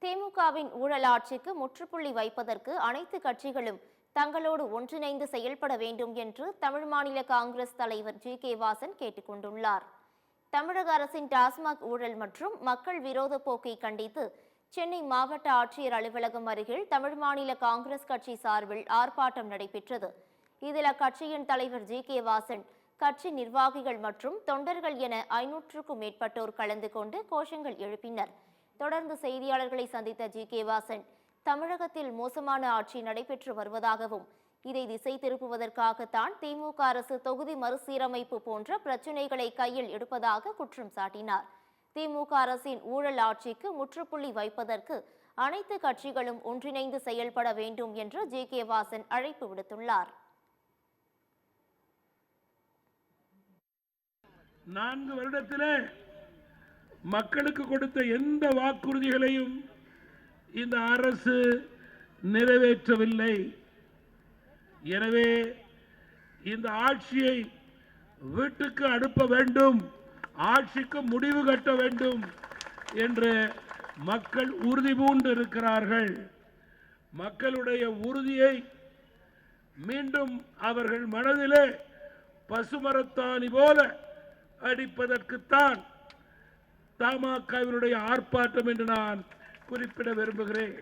திமுகவின் ஊழல் ஆட்சிக்கு முற்றுப்புள்ளி வைப்பதற்கு அனைத்து கட்சிகளும் தங்களோடு ஒன்றிணைந்து செயல்பட வேண்டும் என்று தமிழ் மாநில காங்கிரஸ் தலைவர் ஜி.கே. வாசன் கேட்டுக் கொண்டுள்ளார். தமிழக அரசின் டாஸ்மாக் ஊழல் மற்றும் மக்கள் விரோத போக்கை கண்டித்து சென்னை மாவட்ட ஆட்சியர் அலுவலகம் அருகில் தமிழ் மாநில காங்கிரஸ் கட்சி சார்பில் ஆர்ப்பாட்டம் நடைபெற்றது. இதில் அக்கட்சியின் தலைவர் ஜி.கே. வாசன், கட்சி நிர்வாகிகள் மற்றும் தொண்டர்கள் என 500க்கும் மேற்பட்டோர் கலந்து கொண்டு கோஷங்கள் எழுப்பினர். தொடர்ந்து செய்தியாளர்களை சந்தித்த ஜி.கே. வாசன், தமிழகத்தில் மோசமான ஆட்சி நடைபெற்று வருவதாகவும் இதை திசை திருப்புவதற்காகத்தான் திமுக அரசு தொகுதி மறுசீரமைப்பு போன்ற பிரச்சினைகளை கையில் எடுப்பதாக குற்றம் சாட்டினார். திமுக அரசின் ஊழல் ஆட்சிக்கு முற்றுப்புள்ளி வைப்பதற்கு அனைத்து கட்சிகளும் ஒன்றிணைந்து செயல்பட வேண்டும் என்று ஜி.கே. வாசன் அழைப்பு விடுத்துள்ளார். 4 வருடத்திலே மக்களுக்கு கொடுத்த எந்த வாக்குறுதிகளையும் இந்த அரசு நிறைவேற்றவில்லை. எனவே இந்த ஆட்சியை வீட்டுக்கு அனுப்ப வேண்டும், ஆட்சிக்கு முடிவு கட்ட வேண்டும் என்று மக்கள் உறுதி பூண்டு இருக்கிறார்கள். மக்களுடைய உறுதியை மீண்டும் அவர்கள் மனதிலே பசுமரத்தாணி போல அடிப்பதற்குத்தான் தமாகவினுடைய ஆர்ப்பாட்டம் என்று நான் குறிப்பிட விரும்புகிறேன்.